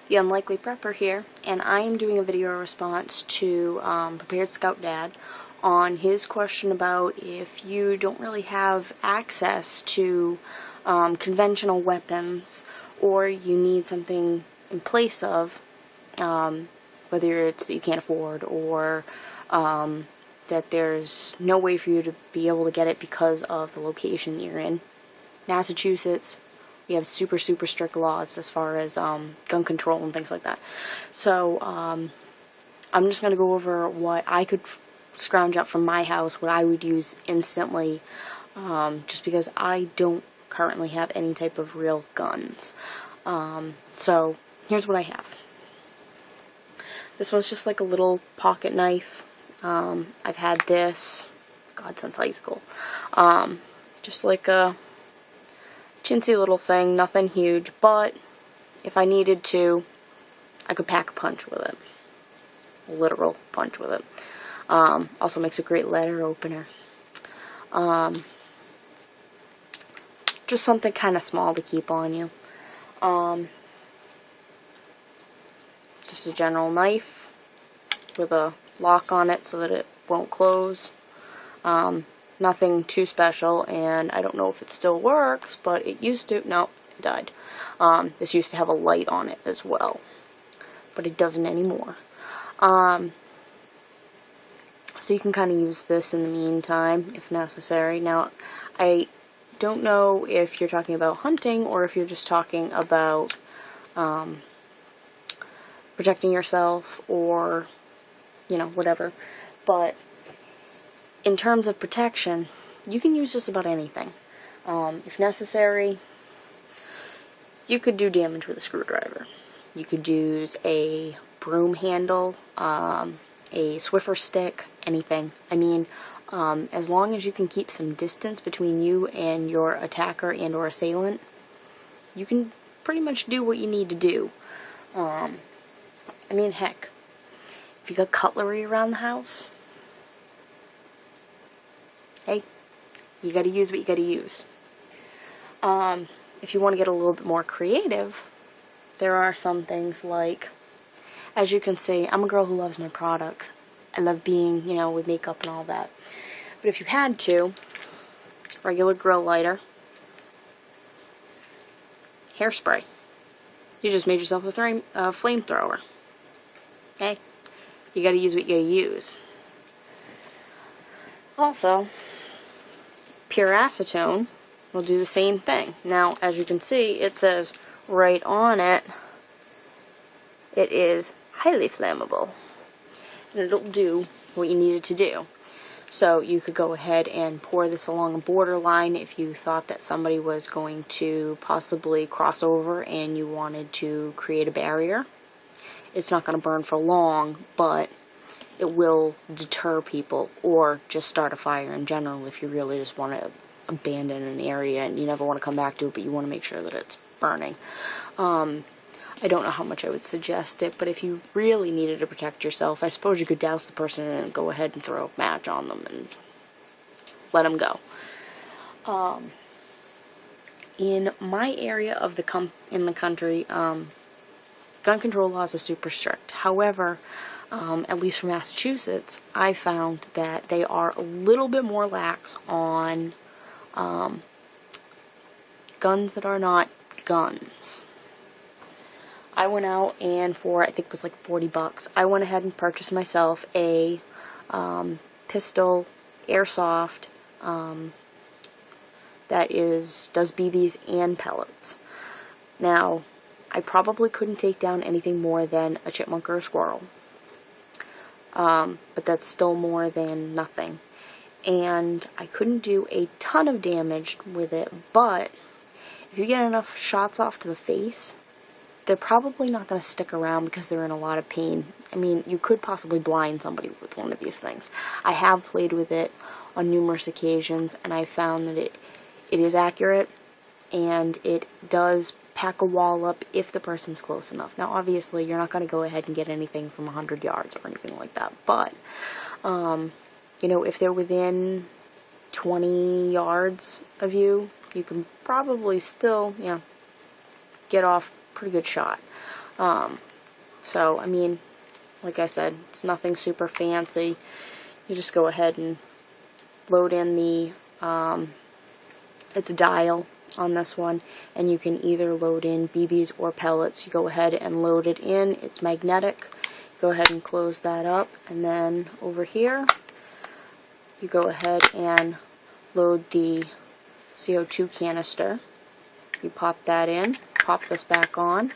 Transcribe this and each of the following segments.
the Unlikely Prepper here, and I am doing a video response to Preparedscoutdad on his question about if you don't really have access to conventional weapons, or you need something in place of, whether it's you can't afford, or that there's no way for you to be able to get it because of the location you're in. Massachusetts, we have super strict laws as far as gun control and things like that. So I'm just going to go over what I could scrounge up from my house, what I would use instantly, just because I don't currently have any type of real guns. So here's what I have. This one's just like a little pocket knife. I've had this, God, since high school. Just like a chintzy little thing, nothing huge, but if I needed to, I could pack a punch with it. A literal punch with it. Also makes a great letter opener. Just something kind of small to keep on you. Just a general knife with a lock on it so that it won't close. Nothing too special, and I don't know if it still works, but it used to. No, it died. This used to have a light on it as well, but it doesn't anymore. So you can kind of use this in the meantime if necessary. Now, I don't know if you're talking about hunting or if you're just talking about protecting yourself, or whatever, but in terms of protection, you can use just about anything. If necessary, you could do damage with a screwdriver. You could use a broom handle, a Swiffer stick, anything. I mean, as long as you can keep some distance between you and your attacker and or assailant, you can pretty much do what you need to do. I mean, heck, if you got cutlery around the house, hey, you gotta use what you gotta use. If you want to get a little bit more creative, there are some things like, as you can see, I'm a girl who loves my products. I love being, with makeup and all that. But if you had to, regular grill lighter, hairspray. You just made yourself a flamethrower. Okay? You gotta use what you gotta use. Also, pure acetone will do the same thing. Now, as you can see, it says right on it, it is highly flammable. And it'll do what you need it to do. So you could go ahead and pour this along a borderline if you thought that somebody was going to possibly cross over and you wanted to create a barrier. It's not going to burn for long, but it will deter people, or just start a fire in general if you really just want to abandon an area and you never want to come back to it, but you want to make sure that it's burning. I don't know how much I would suggest it, but if you really needed to protect yourself, I suppose you could douse the person and go ahead and throw a match on them and let them go. In my area of the country, gun control laws are super strict. However, at least for Massachusetts, I found that they are a little bit more lax on guns that are not guns. I went out and for, I think it was like $40, I went ahead and purchased myself a pistol, airsoft, that does BBs and pellets. Now, I probably couldn't take down anything more than a chipmunk or a squirrel. But that's still more than nothing. And I couldn't do a ton of damage with it, but if you get enough shots off to the face, they're probably not going to stick around because they're in a lot of pain. I mean, you could possibly blind somebody with one of these things. I have played with it on numerous occasions, and I found that it is accurate, and it does pack a wall up if the person's close enough. Now, obviously, you're not going to go ahead and get anything from 100 yards or anything like that, but, if they're within 20 yards of you, you can probably still, get off pretty good shot. So, I mean, like I said, it's nothing super fancy. You just go ahead and load in the, it's a dial on this one, and you can either load in BBs or pellets. You go ahead and load it in. It's magnetic. Go ahead and close that up, and then over here, you go ahead and load the CO2 canister. You pop that in, pop this back on,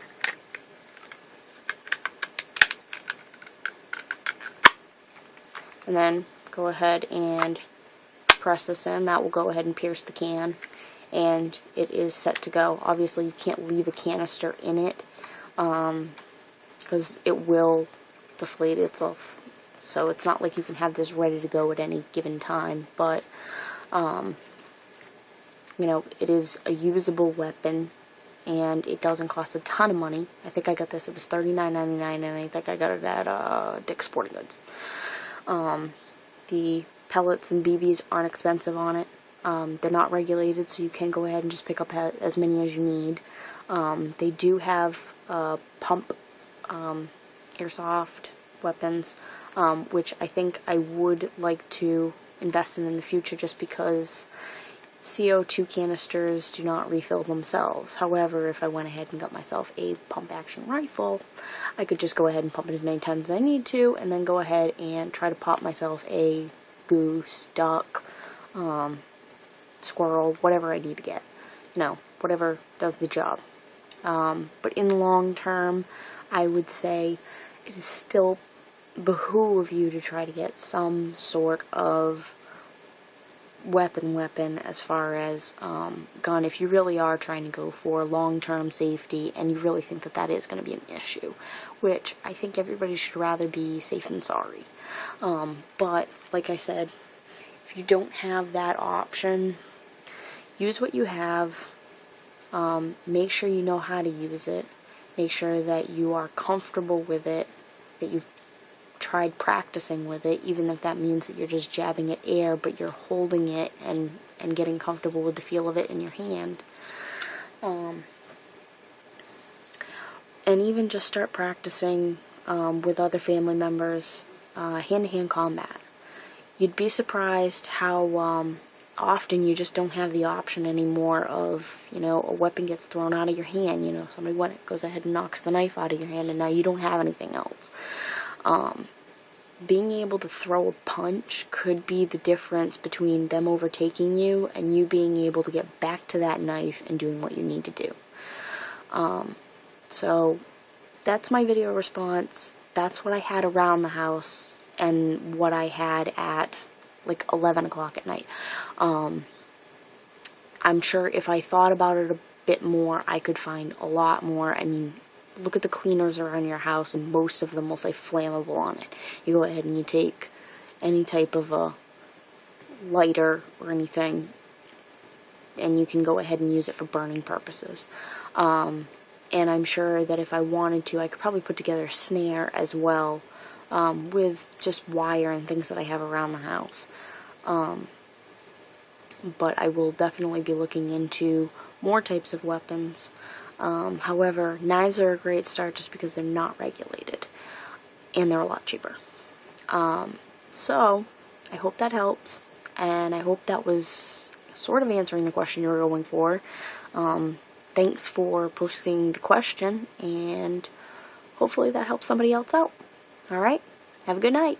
and then go ahead and press this in. That will go ahead and pierce the can, and it is set to go. Obviously, you can't leave a canister in it because it will deflate itself. So it's not like you can have this ready to go at any given time, but you know, it is a usable weapon, and it doesn't cost a ton of money. I think I got this, it was $39.99, and I think I got it at Dick's Sporting Goods. The pellets and BBs aren't expensive on it. They're not regulated, so you can go ahead and just pick up as many as you need. They do have pump airsoft weapons, which I think I would like to invest in the future, just because CO2 canisters do not refill themselves. However, if I went ahead and got myself a pump action rifle, I could just go ahead and pump it as many times as I need to, and then go ahead and try to pop myself a goose, duck, squirrel, whatever I need to get. You know, whatever does the job. But in the long term, I would say it is still behoove you to try to get some sort of weapon as far as gun, if you really are trying to go for long-term safety and you really think that that is going to be an issue, which I think everybody should rather be safe than sorry. But like I said, if you don't have that option, use what you have. Make sure you know how to use it. Make sure that you are comfortable with it, that you've tried practicing with it, even if that means that you're just jabbing at air, but you're holding it and getting comfortable with the feel of it in your hand. And even just start practicing with other family members, hand-to-hand combat. You'd be surprised how often you just don't have the option anymore of, you know, a weapon gets thrown out of your hand, you know, somebody goes ahead and knocks the knife out of your hand, and now you don't have anything else. Being able to throw a punch could be the difference between them overtaking you and you being able to get back to that knife and doing what you need to do. So that's my video response. That's what I had around the house and what I had at like 11 o'clock at night. I'm sure if I thought about it a bit more, I could find a lot more. I mean, look at the cleaners around your house, and most of them will say flammable on it. You go ahead and you take any type of a lighter or anything, and you can go ahead and use it for burning purposes. And I'm sure that if I wanted to, I could probably put together a snare as well, with just wire and things that I have around the house. But I will definitely be looking into more types of weapons. However, knives are a great start just because they're not regulated, and they're a lot cheaper. So, I hope that helps, and I hope that was sort of answering the question you were going for. Thanks for posting the question, and hopefully that helps somebody else out. Alright, have a good night.